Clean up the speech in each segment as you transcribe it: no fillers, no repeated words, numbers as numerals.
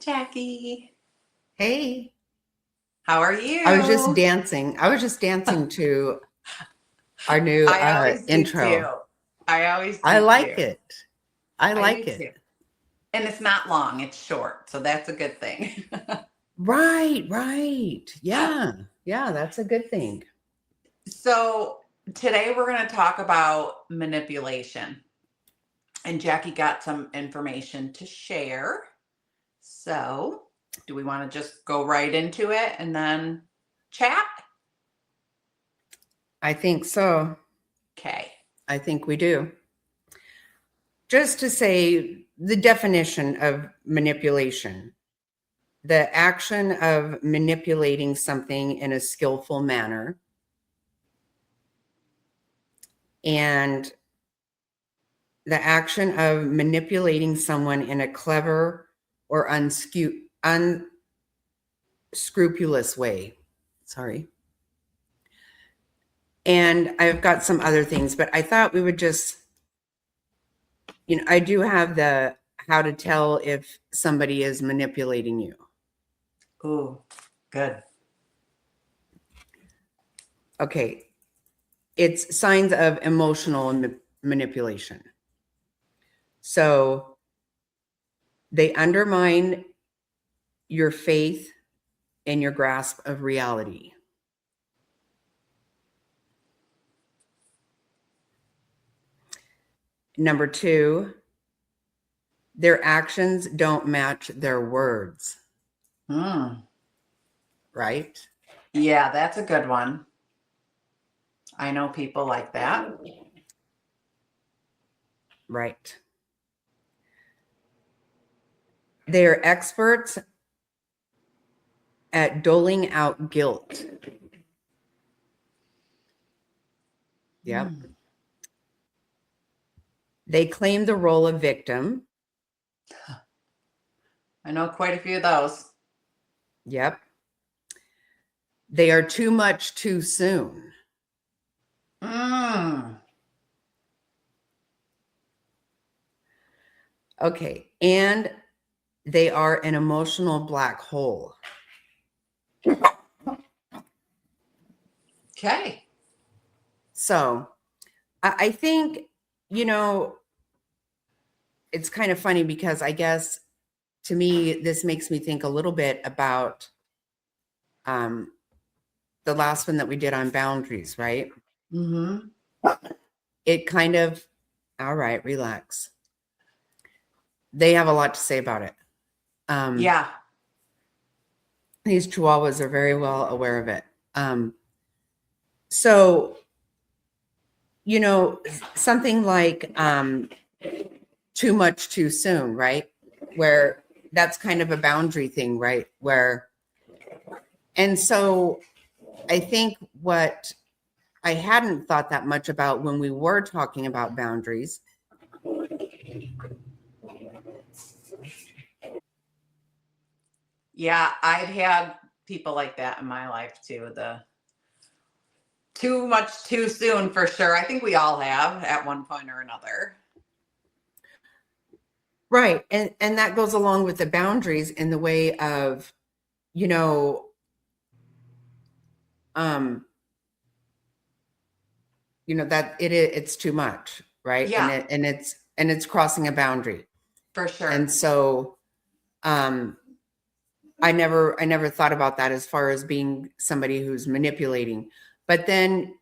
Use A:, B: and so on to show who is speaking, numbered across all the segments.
A: Jackie.
B: Hey,
A: How are
B: I was just
A: you?
B: dancing. I was just dancing to our new
A: I always do too.
B: intro.
A: I always
B: I
A: do
B: like
A: too.
B: it. I
A: I do
B: like
A: too.
B: it.
A: And it's not long, it's short. So that's a good thing.
B: Right, right. Yeah, yeah, that's a good thing.
A: So today we're going to talk about manipulation. And Jackie got some information to share. So do we want to just go right into it and then chat?
B: I think so.
A: Okay.
B: I think we do. Just to say the definition of manipulation, the action of manipulating something in a skillful manner, and the action of manipulating someone in a clever or unscrupulous way. Sorry. And I've got some other things, but I thought we would just, I do have the how to tell if somebody is manipulating you.
A: Ooh, good.
B: Okay. It's signs of emotional manipulation. So they undermine your faith and your grasp of reality. Number two, their actions don't match their words. Right?
A: Yeah, that's a good one. I know people like that.
B: Right. They're experts at doling out guilt. Yep. They claim the role of victim.
A: I know quite a few of those.
B: Yep. They are too much too soon. Okay. And they are an emotional black hole.
A: Okay.
B: So I think, it's kind of funny because I guess to me, this makes me think a little bit about the last one that we did on boundaries, right?
A: Mm-hmm.
B: It kind of, all right, relax. They have a lot to say about it.
A: Yeah.
B: These chihuahuas are very well aware of it. So, something like too much too soon, right? Where that's kind of a boundary thing, right? And so I think what I hadn't thought that much about when we were talking about boundaries.
A: Yeah, I've had people like that in my life too. The too much too soon for sure. I think we all have at one point or another.
B: Right. And that goes along with the boundaries in the way of, um, that it's too much, right?
A: Yeah,
B: And it's crossing a boundary.
A: for sure.
B: And so I never thought about that as far as being somebody who's manipulating. But then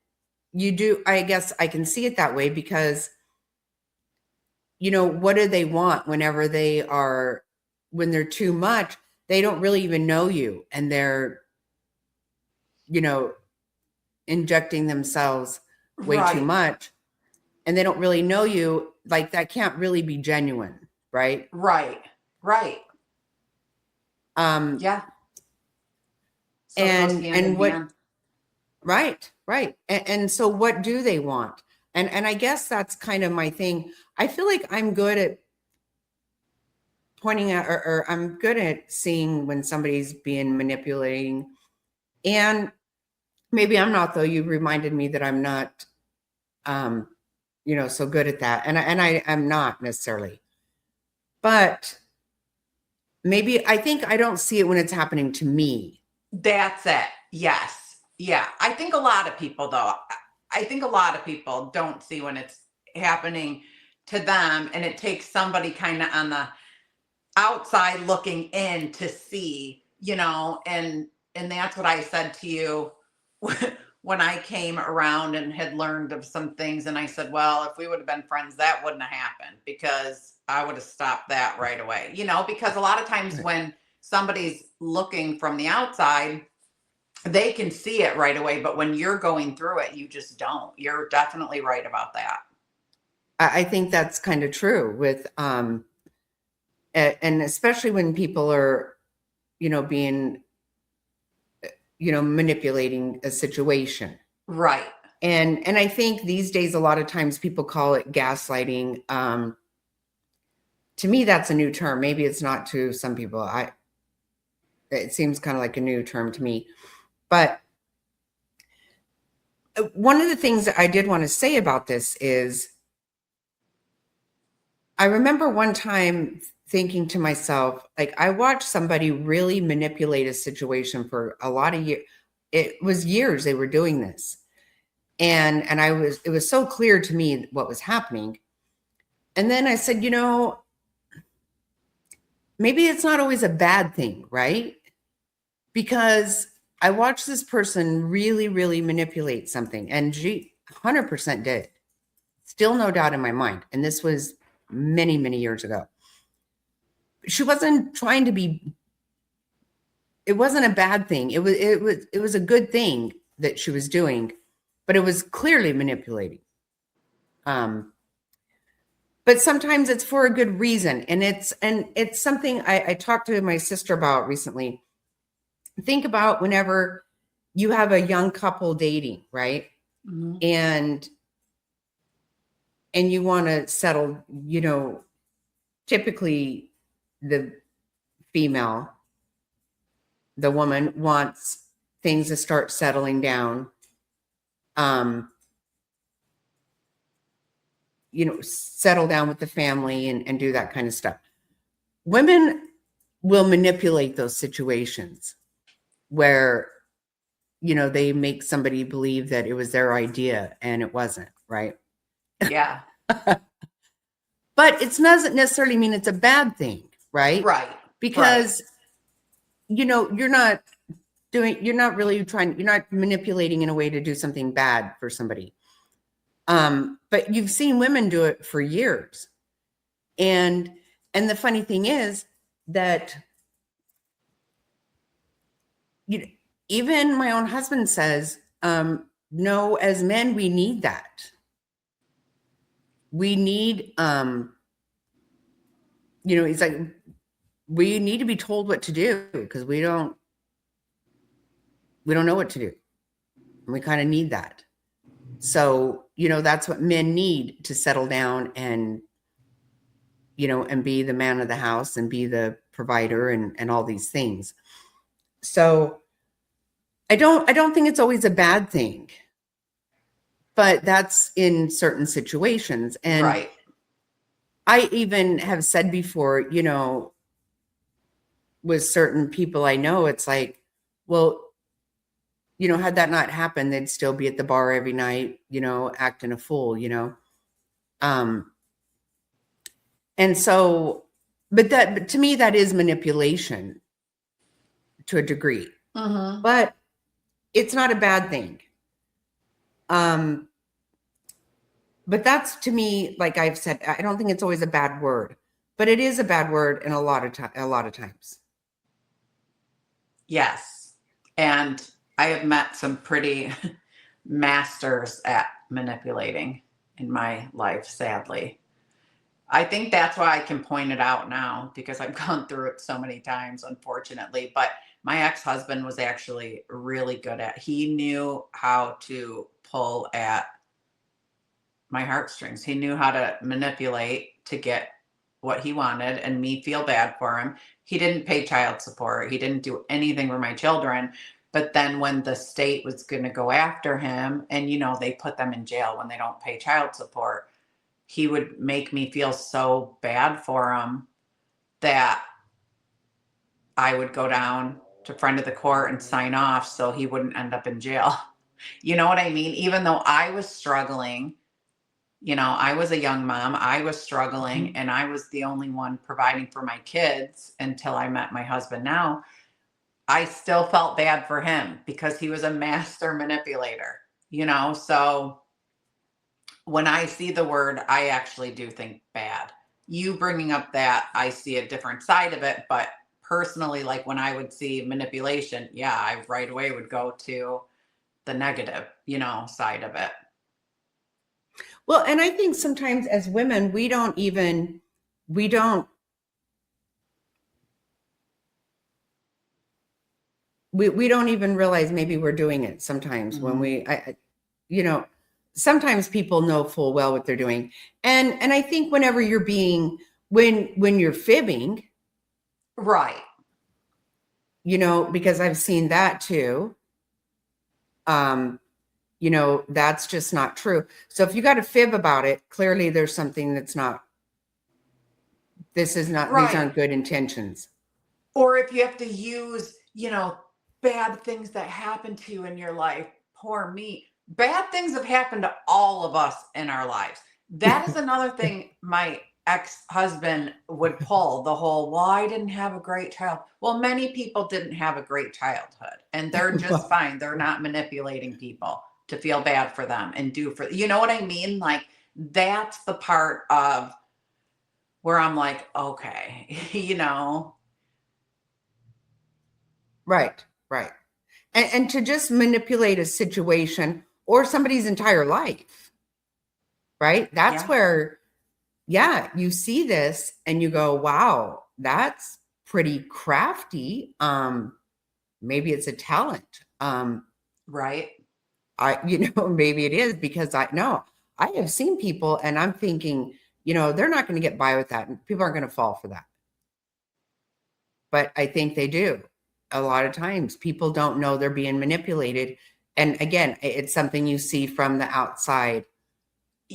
B: you do, I guess I can see it that way because what do they want when they're too much, they don't really even know you and they're, injecting themselves way too
A: Right.
B: much and they don't really know you. Like that can't really be genuine. Right.
A: Right. Right. Yeah. So it goes hand in
B: And what,
A: hand.
B: right. And so what do they want? And I guess that's kind of my thing. I feel like I'm good at pointing out, or I'm good at seeing when somebody's being manipulating. And maybe I'm not, though. You reminded me that I'm not, so good at that. And I'm not necessarily. But Maybe I think I don't see it when it's happening to me.
A: That's it. Yes. Yeah. I think a lot of people, though, I think a lot of people don't see when it's happening to them, and it takes somebody kind of on the outside looking in to see, and that's what I said to you when I came around and had learned of some things. And I said, well, if we would have been friends, that wouldn't have happened, because I would have stopped that right away, because a lot of times
B: Right.
A: when somebody's looking from the outside, they can see it right away. But when you're going through it, you just don't. You're definitely right about that.
B: I think that's kind of true with, and especially when people are, being, manipulating a situation.
A: Right.
B: And I think these days, a lot of times people call it gaslighting. To me, that's a new term. Maybe it's not to some people. It seems kind of like a new term to me. But one of the things that I did want to say about this is, I remember one time thinking to myself, like, I watched somebody really manipulate a situation for a lot of years. It was years they were doing this. And it was so clear to me what was happening. And then I said, maybe it's not always a bad thing, right? Because I watched this person really, really manipulate something, and she 100% did. Still no doubt in my mind. And this was many, many years ago. She wasn't trying to be, it wasn't a bad thing. It was a good thing that she was doing, but it was clearly manipulating. But sometimes it's for a good reason. And it's something I talked to my sister about recently. Think about whenever you have a young couple dating, right?
A: Mm-hmm.
B: And you want to settle, typically the female, the woman wants things to start settling down. Settle down with the family and do that kind of stuff. Women will manipulate those situations where, they make somebody believe that it was their idea and it wasn't, right?
A: Yeah.
B: But it doesn't necessarily mean it's a bad thing, right?
A: Right.
B: Because, you're not manipulating in a way to do something bad for somebody. But you've seen women do it for years. And the funny thing is that, even my own husband says, no, as men, we need that. We need, he's like, we need to be told what to do, because we don't know what to do. And we kind of need that. So, that's what men need to settle down and, and be the man of the house and be the provider and all these things. So I don't think it's always a bad thing, but that's in certain situations. And
A: right.
B: I even have said before, with certain people I know, it's like, well, had that not happened, they'd still be at the bar every night, acting a fool, and so, but to me, that is manipulation to a degree,
A: Mm-hmm.
B: but it's not a bad thing. But that's, to me, like I've said, I don't think it's always a bad word, but it is a bad word in a lot of times.
A: Yes. And I have met some pretty masters at manipulating in my life, sadly. I think that's why I can point it out now, because I've gone through it so many times, unfortunately. But my ex-husband was actually really good he knew how to pull at my heartstrings. He knew how to manipulate to get what he wanted and me feel bad for him. He didn't pay child support. He didn't do anything for my children. But then when the state was going to go after him, and they put them in jail when they don't pay child support, he would make me feel so bad for him that I would go down to friend of the court and sign off so he wouldn't end up in jail. You know what I mean? Even though I was struggling, I was a young mom, I was struggling, and I was the only one providing for my kids until I met my husband now. I still felt bad for him because he was a master manipulator, So when I see the word, I actually do think bad. You bringing up that, I see a different side of it, but personally, like when I would see manipulation, yeah, I right away would go to the negative, side of it.
B: Well, and I think sometimes as women, we don't even realize maybe we're doing it sometimes when sometimes people know full well what they're doing. And I think whenever when you're fibbing,
A: Right.
B: Because I've seen that too. That's just not true. So if you got a fib about it, clearly there's something that's not, these aren't good intentions.
A: Or if you have to use, bad things that happen to you in your life, poor me. Bad things have happened to all of us in our lives. That is another thing my ex-husband would pull, the whole, well, I didn't have a great child. Well, many people didn't have a great childhood and they're just fine. They're not manipulating people to feel bad for them and you know what I mean? Like that's the part of where I'm like, okay,
B: Right. And to just manipulate a situation or somebody's entire life, right? That's where, you see this and you go, wow, that's pretty crafty. Maybe it's a talent.
A: Right.
B: Maybe it is, because I have seen people and I'm thinking, they're not going to get by with that. And people aren't going to fall for that. But I think they do. A lot of times people don't know they're being manipulated. And again, it's something you see from the outside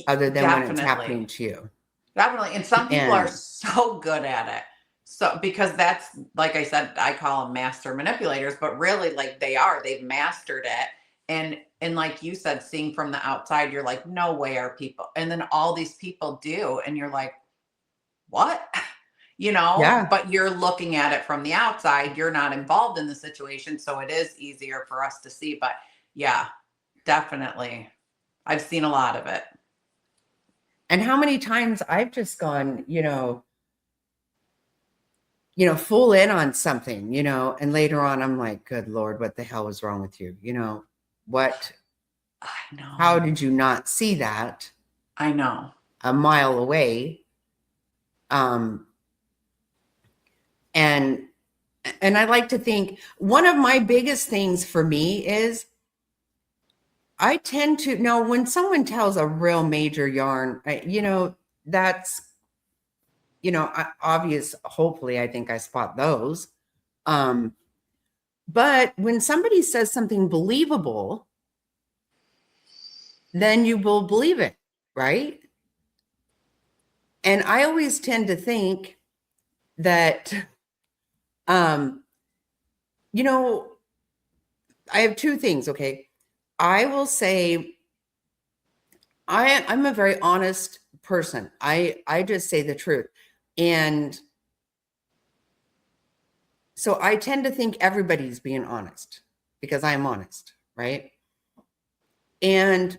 B: other than when it's happening to you.
A: Definitely. And some people are so good at it. So, because that's, like I said, I call them master manipulators, but really like they've mastered it. And like you said, seeing from the outside, you're like, no way are people. And then all these people do. And you're like, what? But you're looking at it from the outside. You're not involved in the situation. So it is easier for us to see. But yeah, definitely. I've seen a lot of it.
B: And how many times I've just gone, full in on something, and later on I'm like, good Lord, what the hell was wrong with you? What,
A: I know.
B: How did you not see that?
A: I know.
B: A mile away. And I like to think one of my biggest things for me is I tend to know when someone tells a real major yarn, that's, obvious. Hopefully I think I spot those. But when somebody says something believable, then you will believe it, right? And I always tend to think that, I have two things, okay? I will say I'm a very honest person. I just say the truth. And so I tend to think everybody's being honest because I'm honest, right? And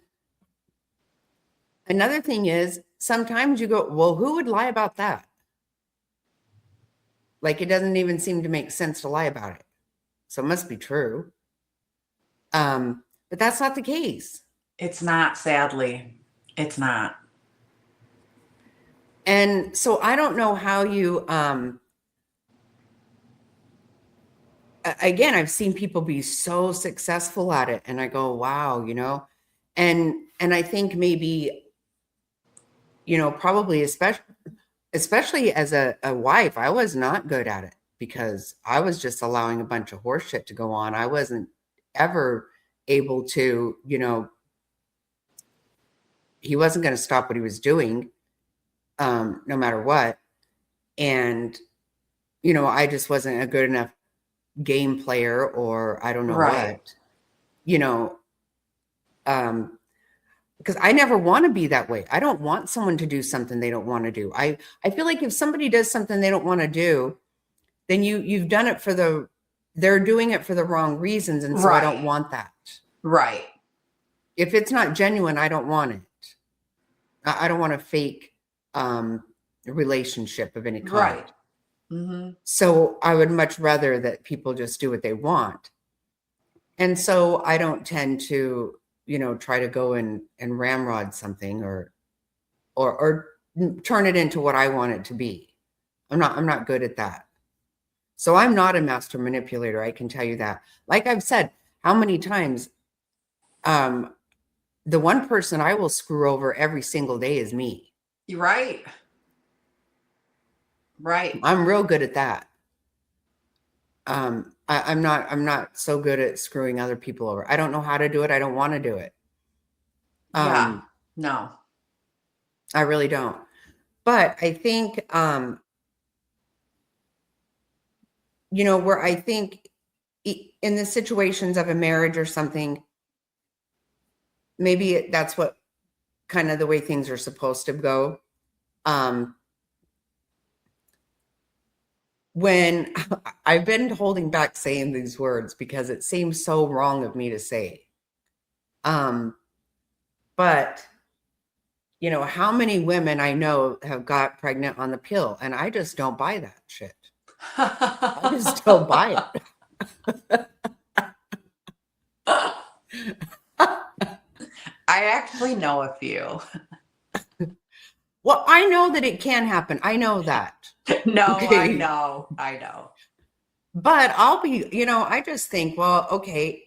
B: another thing is sometimes you go, well, who would lie about that? Like it doesn't even seem to make sense to lie about it. So it must be true. But that's not the case.
A: It's not, sadly. It's not.
B: And so I don't know how you, again, I've seen people be so successful at it and I go, wow, and I think maybe, probably especially as a wife, I was not good at it because I was just allowing a bunch of horse shit to go on. I wasn't ever able to, he wasn't going to stop what he was doing, no matter what. And I just wasn't a good enough game player, or I don't know
A: Right.
B: what, you know, because I never want to be that way. I don't want someone to do something they don't want to do. I feel like if somebody does something they don't want to do, then you've done it they're doing it for the wrong reasons. And so I
A: Right.
B: don't want that.
A: Right.
B: If it's not genuine, I don't want it. I don't want a fake relationship of any kind.
A: Right. Mm-hmm.
B: So I would much rather that people just do what they want. And so I don't tend to, try to go and ramrod something or turn it into what I want it to be. I'm not good at that. So I'm not a master manipulator. I can tell you that. Like I've said, how many times, the one person I will screw over every single day is me.
A: You're right. Right.
B: I'm real good at that. I'm not so good at screwing other people over. I don't know how to do it. I don't want to do it.
A: Yeah. No.
B: I really don't. But I think, where I think in the situations of a marriage or something, maybe that's what kind of the way things are supposed to go. When I've been holding back saying these words because it seems so wrong of me to say. But how many women I know have got pregnant on the pill, and I just don't buy that shit. I just don't buy it.
A: I actually know a few.
B: Well, I know that it can happen. I know that.
A: No,
B: Okay.
A: I know.
B: But I'll be, I just think, well, okay,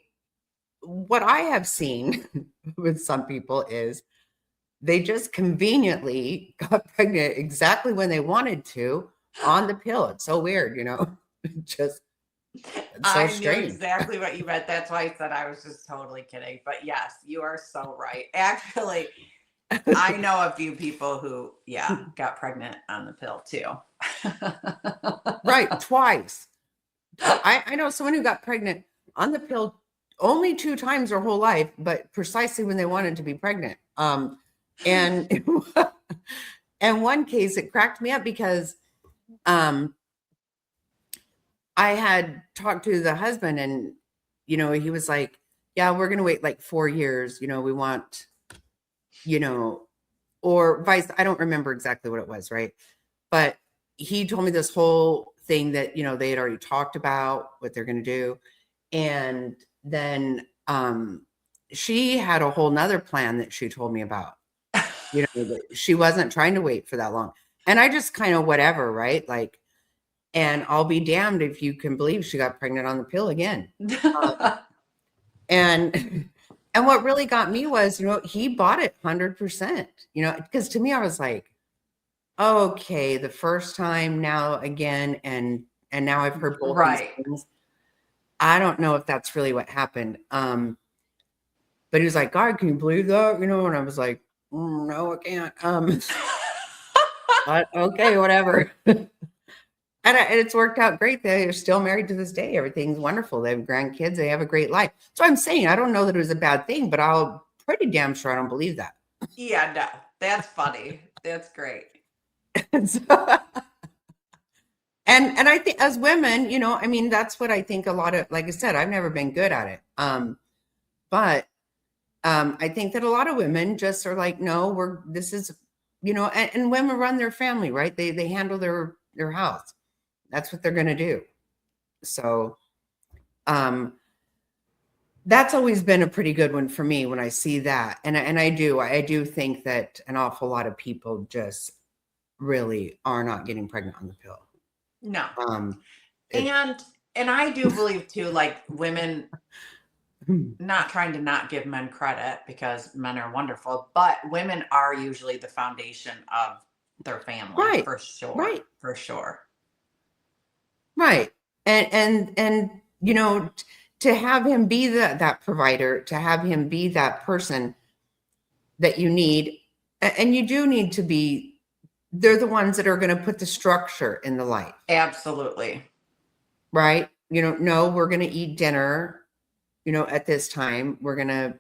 B: what I have seen with some people is they just conveniently got pregnant exactly when they wanted to on the pill. It's so weird, just it's so
A: I knew
B: strange.
A: exactly what you meant. That's why I said I was just totally kidding. But yes, you are so right. Actually, I know a few people who, got pregnant on the pill too.
B: Right, twice. I know someone who got pregnant on the pill only 2 times their whole life, but precisely when they wanted to be pregnant. And in one case, it cracked me up because I had talked to the husband, and he was like, "Yeah, we're gonna wait like 4 years. We want, or vice. I don't remember exactly what it was, right? But he told me this whole thing that they had already talked about what they're gonna do, and then she had a whole nother plan that she told me about. That she wasn't trying to wait for that long, and I just kind of whatever, right? Like. And I'll be damned if you can believe she got pregnant on the pill again. And what really got me was, he bought it 100%, because to me, I was like, okay, the first time, now again, and now I've heard both
A: Right.
B: these things. I don't know if that's really what happened. But he was like, God, can you believe that? And I was like, no, I can't. But okay, whatever. And it's worked out great. They're still married to this day. Everything's wonderful. They have grandkids. They have a great life. So I'm saying, I don't know that it was a bad thing, but I'm pretty damn sure I don't believe that.
A: Yeah, no, that's funny. That's great.
B: And, and I think as women, I mean, that's what I think a lot of, like I said, I've never been good at it. But I think that a lot of women just are like, no, this is, and women run their family, right? They handle their house. That's what they're going to do. So, that's always been a pretty good one for me when I see that. And I do think that an awful lot of people just really are not getting pregnant on the pill.
A: No. And I do believe too, like women, not trying to not give men credit because men are wonderful, but women are usually the foundation of their family,
B: right,
A: for sure.
B: right,
A: for sure.
B: Right. And to have him be that provider, to have him be that person that you need, and you do need to be they're the ones that are going to put the structure in the life.
A: Absolutely.
B: Right? No, we're going to eat dinner, at this time. We're going to,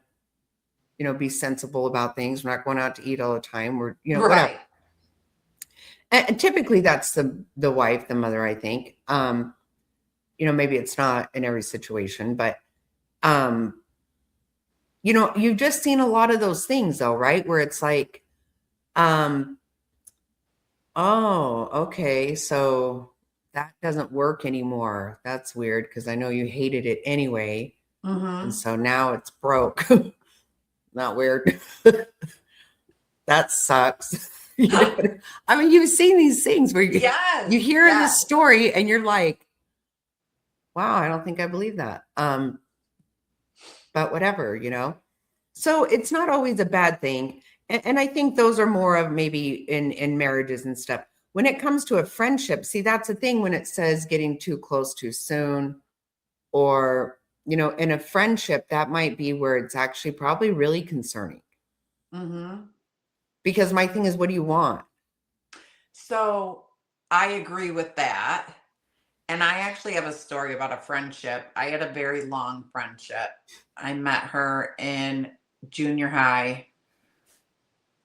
B: be sensible about things. We're not going out to eat all the time. We're, whatever.
A: Right.
B: And typically that's the wife, the mother, I think. Maybe it's not in every situation, but you've just seen a lot of those things though, right? Where it's like, oh, okay, so that doesn't work anymore. That's weird because I know you hated it anyway.
A: Mm-hmm.
B: And so now it's broke. Not weird. That sucks. I mean, you've seen these things where you hear this story and you're like, wow, I don't think I believe that. But whatever, So it's not always a bad thing. And I think those are more of maybe in marriages and stuff. When it comes to a friendship, see, that's the thing when it says getting too close too soon, or, in a friendship, that might be where it's actually probably really concerning.
A: Mm-hmm.
B: Because my thing is, what do you want?
A: So I agree with that. And I actually have a story about a friendship. I had a very long friendship. I met her in junior high.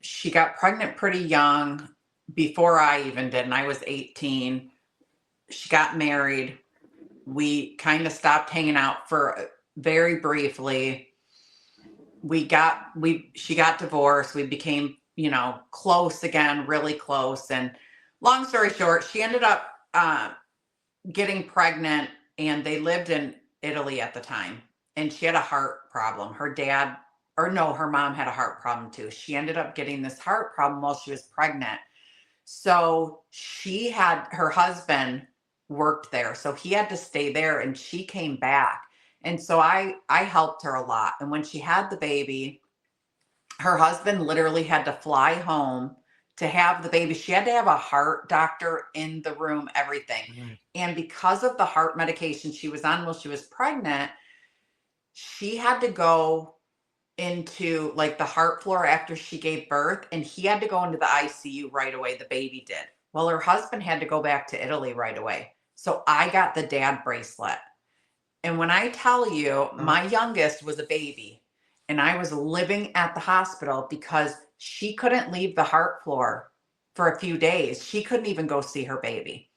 A: She got pregnant pretty young before I even did, and I was 18. She got married. We kind of stopped hanging out for very briefly. She got divorced. We became, close again, really close. And long story short, she ended up getting pregnant, and they lived in Italy at the time, and she had a heart problem. Her mom had a heart problem too. She ended up getting this heart problem while she was pregnant. So her husband worked there, so he had to stay there, and she came back. And so I helped her a lot. And when she had the baby, her husband literally had to fly home to have the baby. She had to have a heart doctor in the room, everything.
B: Mm-hmm.
A: And because of the heart medication she was on while she was pregnant, she had to go into like the heart floor after she gave birth, and he had to go into the ICU right away. The baby did. Well, her husband had to go back to Italy right away. So I got the dad bracelet. And when I tell you, my youngest was a baby, and I was living at the hospital because she couldn't leave the heart floor for a few days. She couldn't even go see her baby.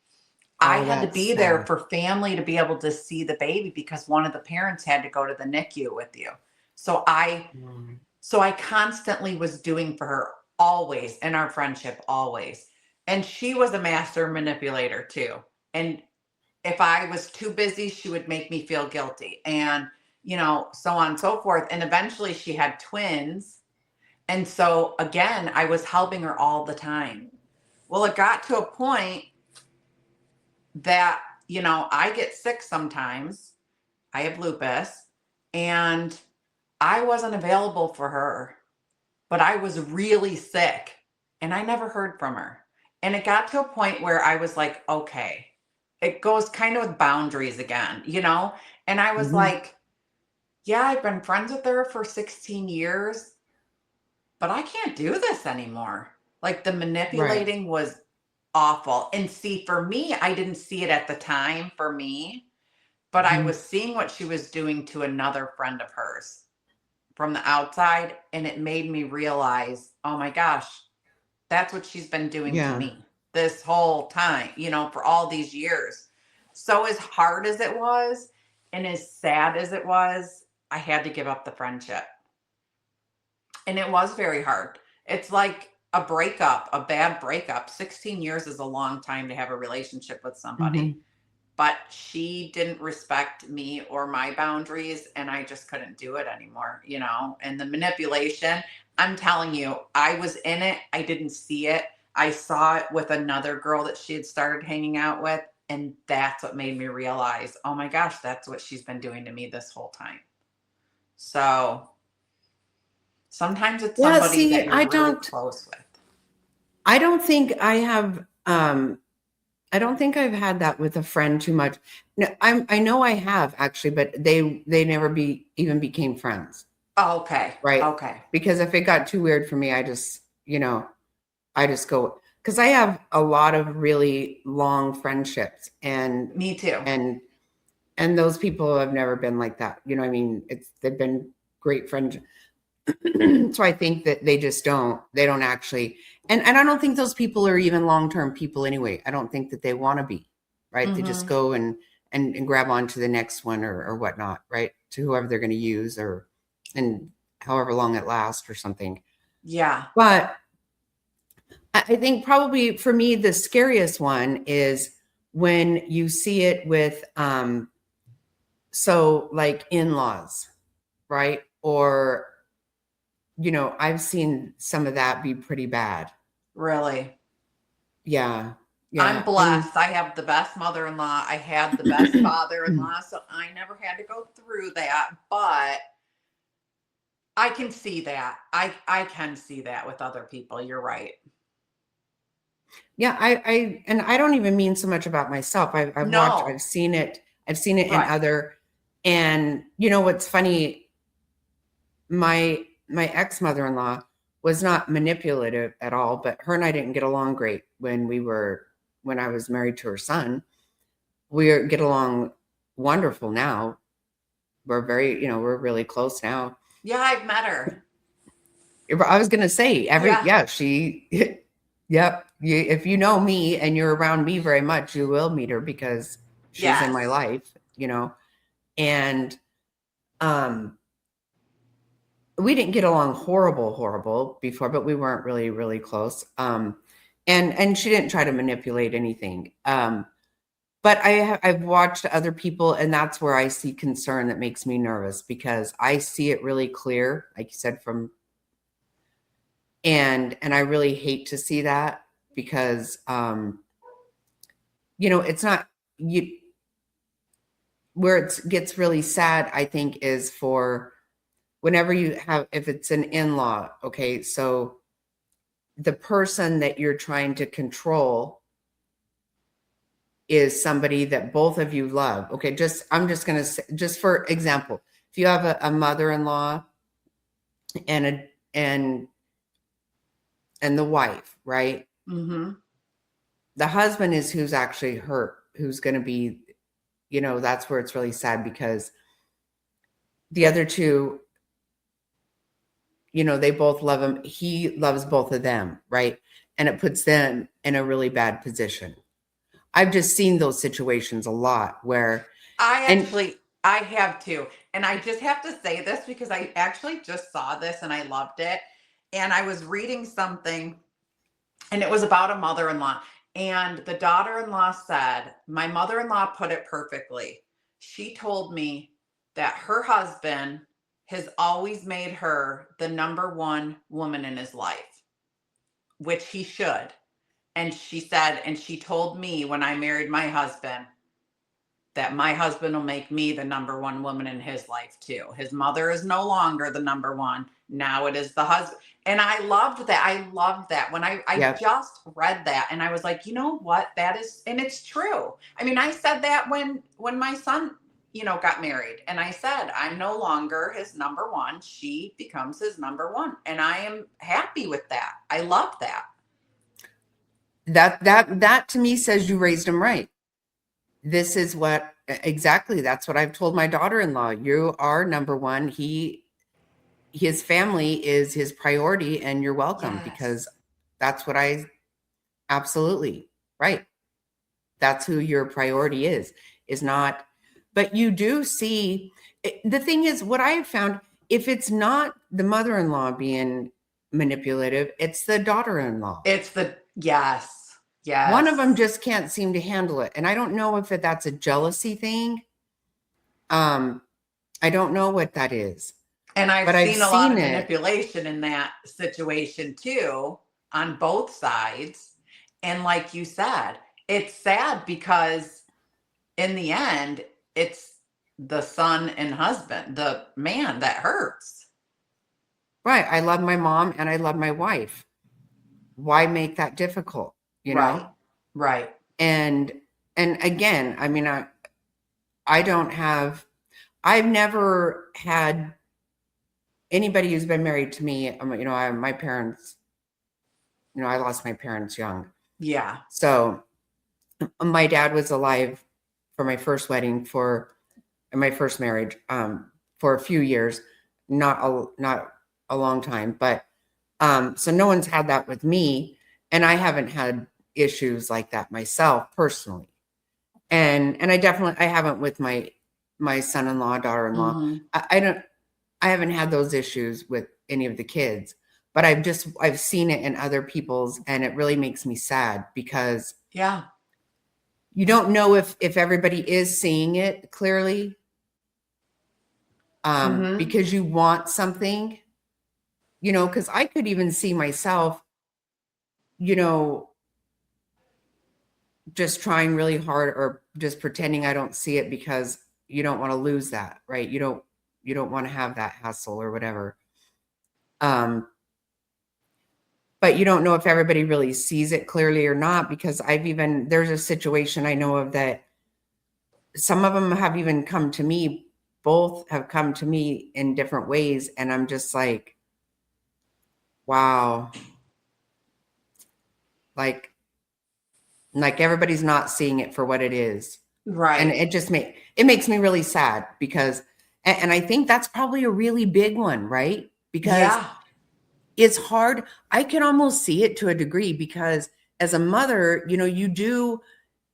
A: I had to be there for family to be able to see the baby because one of the parents had to go to the NICU with you. So I constantly was doing for her, always, in our friendship, always. And she was a master manipulator too. And if I was too busy, she would make me feel guilty, and, so on and so forth. And eventually she had twins. And so again, I was helping her all the time. Well, it got to a point that, I get sick sometimes. I have lupus, and I wasn't available for her, but I was really sick, and I never heard from her. And it got to a point where I was like, okay, it goes kind of with boundaries again, And I was like, yeah, I've been friends with her for 16 years, but I can't do this anymore. Like, the manipulating was awful. And see, for me, I didn't see it at the time for me, but I was seeing what she was doing to another friend of hers from the outside. And it made me realize, oh my gosh, that's what she's been doing to me this whole time, for all these years. So as hard as it was and as sad as it was, I had to give up the friendship. And it was very hard. It's like a breakup, a bad breakup. 16 years is a long time to have a relationship with somebody. But she didn't respect me or my boundaries, and I just couldn't do it anymore, And the manipulation, I'm telling you, I was in it. I didn't see it. I saw it with another girl that she had started hanging out with, and that's what made me realize, oh my gosh, that's what she's been doing to me this whole time. So sometimes it's somebody that you're really close with.
B: I don't think I have I don't think I've had that with a friend too much. No, I know I have actually, but they never even became friends.
A: Oh, okay.
B: Right.
A: Okay.
B: Because if it got too weird for me, I just go. because I have a lot of really long friendships, and
A: Me too.
B: and and those people have never been like that. You know, I mean, they've been great friends. So I think that they don't actually, and I don't think those people are even long-term people anyway. I don't think that they want to be, right? They just
A: Hmm.
B: go and grab on to the next one or whatnot, right? To whoever they're going to use, or and however long it lasts or something.
A: Yeah.
B: But I think probably for me, the scariest one is when you see it with, so like in-laws, right? Or, I've seen some of that be pretty bad.
A: Really.
B: Yeah.
A: I'm
B: Yeah. And
A: blessed. I have the best mother-in-law. I had the best father-in-law, so I never had to go through that. But I can see that. I can see that with other people. You're right.
B: yeah, and I don't even mean so much about myself.
A: No.
B: I've seen it in
A: Right.
B: other, and you know what's funny? My ex-mother-in-law was not manipulative at all, but her and I didn't get along great when I was married to her son. Get along wonderful now. We're really close now.
A: Yeah, I've met her.
B: I was gonna say
A: Yeah.
B: she, yep. If you know me and you're around me very much, you will meet her because she's in my
A: Yes.
B: life, and um we didn't get along horrible before, but we weren't really, really close. And she didn't try to manipulate anything. But I've watched other people, and that's where I see concern that makes me nervous because I see it really clear, like you said, and I really hate to see that because it's not you where it gets really sad, I think, is for whenever if it's an in-law, okay, so the person that you're trying to control is somebody that both of you love. Okay, I'm just going to say, just for example, if you have a mother-in-law and and the wife, right?
A: Mm-hmm.
B: The husband is who's actually hurt, who's going to be, that's where it's really sad because the other two, they both love him. He loves both of them, right? And it puts them in a really bad position. I've just seen those situations a lot where, and
A: I have too. And I just have to say this because I actually just saw this and I loved it. And I was reading something and it was about a mother-in-law. And the daughter-in-law said, my mother-in-law put it perfectly. She told me that her husband has always made her the number one woman in his life, which he should. And she said, and she told me when I married my husband that my husband will make me the number one woman in his life too. His mother is no longer the number one. Now it is the husband. And I loved that. I loved that when I
B: yeah,
A: just read that and I was like, you know what? That is, and it's true. I mean, I said that when my son, got married and I said, I'm no longer his number one. She becomes his number one. And I am happy with that. I love that.
B: that to me says you raised him right. This is what exactly that's what I've told my daughter-in-law. You are number one. His family is his priority, and you're welcome
A: Yes.
B: because that's what I absolutely right. That's who your priority is not. But you do see the thing is what I have found, if it's not the mother-in-law being manipulative, it's the daughter-in-law.
A: It's the, yes.
B: One of them
A: Yes.
B: just can't seem to handle it. And I don't know if that's a jealousy thing. Um, I don't know what that is,
A: And I've
B: but I've
A: seen a lot
B: seen
A: of
B: it.
A: manipulation in that situation too, on both sides. And like you said, it's sad because in the end, it's the son and husband, the man that hurts.
B: Right. I love my mom and I love my wife. Why make that difficult, you
A: Right.
B: know?
A: Right.
B: And again, I mean, I don't have I've never had anybody who's been married to me, my parents, I lost my parents young.
A: Yeah.
B: So my dad was alive for my first wedding and my first marriage, for a few years, not a long time, but so no one's had that with me, and I haven't had issues like that myself personally. And I haven't with my son-in-law, daughter-in-law.
A: Hmm.
B: I haven't had those issues with any of the kids, but I've seen it in other people's, and it really makes me sad because
A: Yeah.
B: you don't know if everybody is seeing it clearly,
A: Hmm.
B: because you want something, because I could even see myself, you know, just trying really hard or just pretending I don't see it because you don't want to lose that, right? You don't want to have that hassle or whatever. Um, but you don't know if everybody really sees it clearly or not, because there's a situation I know of that some of them have even come to me, both have come to me in different ways. And I'm just like, wow, like, everybody's not seeing it for what it is. And
A: Right.
B: it makes me really sad because, and I think that's probably a really big one, right? Because
A: Yeah.
B: it's hard. I can almost see it to a degree because as a mother, you do,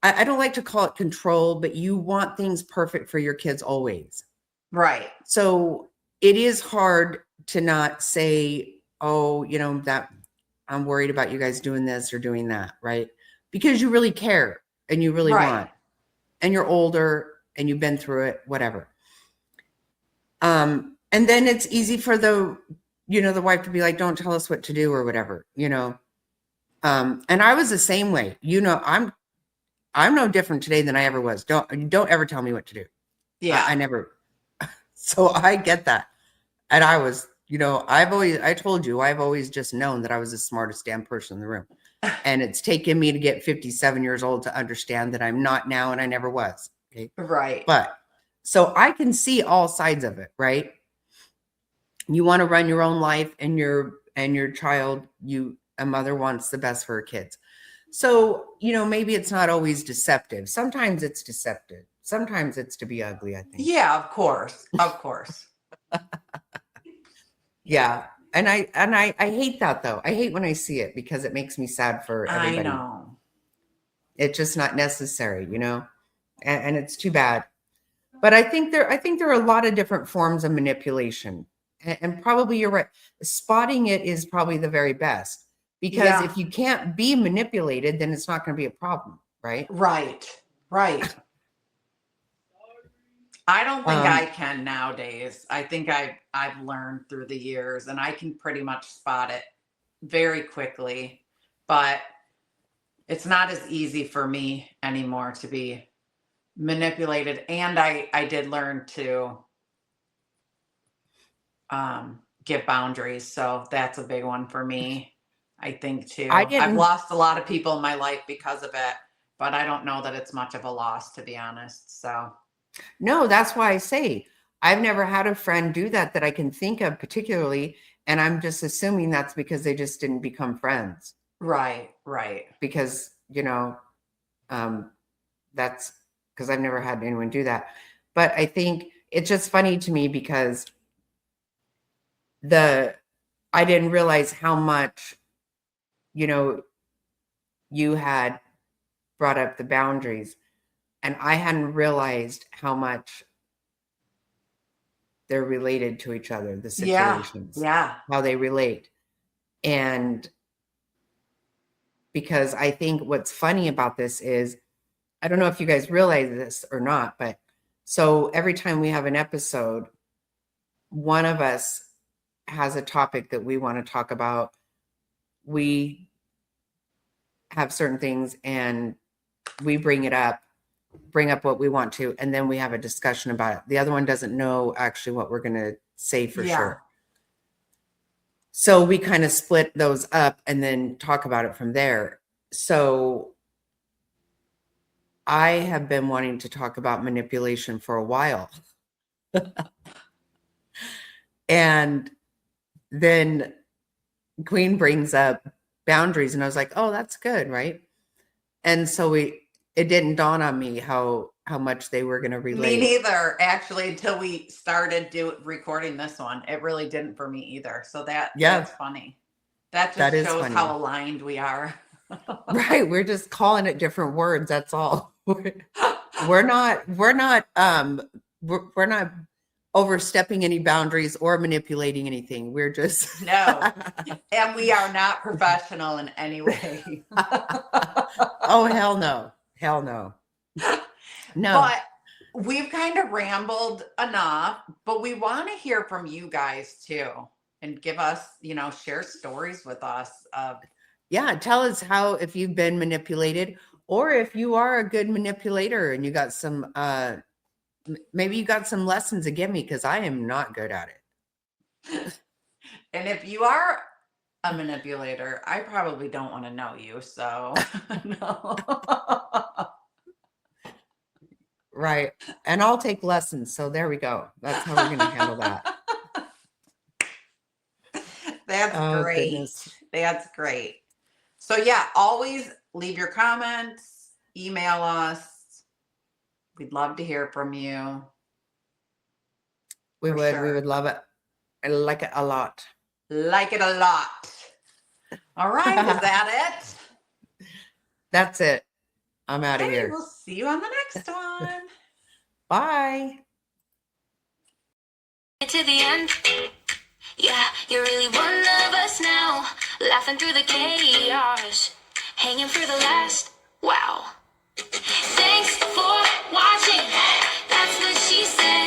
B: I don't like to call it control, but you want things perfect for your kids always.
A: Right.
B: So it is hard to not say, oh, that I'm worried about you guys doing this or doing that, right? Because you really care and you really
A: Right.
B: want, and you're older and you've been through it, whatever. And then it's easy for the wife to be like, don't tell us what to do or whatever. And I was the same way. I'm no different today than I ever was. Don't ever tell me what to do. I
A: Yeah.
B: never. So I get that. And I was, I told you, I've always just known that I was the smartest damn person in the room. And it's taken me to get 57 years old to understand that I'm not now and I never was. Okay.
A: Right.
B: But so I can see all sides of it, right? You want to run your own life, and your child, a mother wants the best for her kids. So, maybe it's not always deceptive. Sometimes it's deceptive. Sometimes it's to be ugly, I think.
A: Yeah, of course. Of course.
B: Yeah. And I hate that though. I hate when I see it because it makes me sad for
A: I
B: everybody.
A: know.
B: It's just not necessary, and it's too bad. But I think there are a lot of different forms of manipulation. And probably you're right. Spotting it is probably the very best, because
A: Yeah.
B: if you can't be manipulated, then it's not going to be a problem, right?
A: Right. Right. I don't think I
B: Um,
A: can nowadays. I think I've learned through the years and I can pretty much spot it very quickly, but it's not as easy for me anymore to be manipulated. And I did learn to give boundaries. So that's a big one for me, I think
B: I
A: too. I've
B: didn't.
A: lost a lot of people in my life because of it, but I don't know that it's much of a loss, to be honest. So
B: No, that's why I say I've never had a friend do that I can think of particularly, and I'm just assuming that's because they just didn't become friends.
A: right, right.
B: Because um, that's because I've never had anyone do that. But I think it's just funny to me because the I didn't realize how much you know you had brought up the boundaries, and I hadn't realized how much they're related to each other, the
A: Yeah,
B: situations,
A: yeah,
B: how they relate. And because I think what's funny about this is, I don't know if you guys realize this or not, but so every time we have an episode, one of us has a topic that we want to talk about. We have certain things and we bring up what we want to, and then we have a discussion about it. The other one doesn't know actually what we're going to say for
A: yeah.
B: sure. So we kind of split those up and then talk about it from there. So I have been wanting to talk about manipulation for a while. And then Queen brings up boundaries. And I was like, oh, that's good, right? And so it didn't dawn on me how much they were going to
A: Me
B: relate.
A: neither, actually, until we started recording this one. It really didn't for me either. So that's funny. That
B: That
A: just
B: is
A: shows
B: funny.
A: how aligned we are.
B: Right. We're just calling it different words. That's all. We're not overstepping any boundaries or manipulating anything. We're just
A: No. And we are not professional in any way.
B: Oh, hell no. Hell no. No.
A: But we've kind of rambled enough, but we want to hear from you guys too, and give us, share stories with us of
B: Yeah, tell us how, if you've been manipulated, or if you are a good manipulator and you got some maybe you got some lessons to give me, because I am not good at it.
A: And if you are a manipulator, I probably don't want to know you, so no.
B: Right. And I'll take lessons. So there we go. That's how we're going to handle that.
A: That's great.
B: Goodness.
A: That's great. So yeah, always leave your comments, email us. We'd love to hear from you.
B: We
A: For
B: would love it. I like it a lot.
A: Like it a lot. All right, is that it?
B: That's it. I'm out of
A: Okay,
B: here.
A: we'll see you on the next one.
B: Bye.
C: To the end. Yeah, you're really one of us now. Laughing through the chaos. Hanging for the last. Wow. Thanks for watching. That's what she said.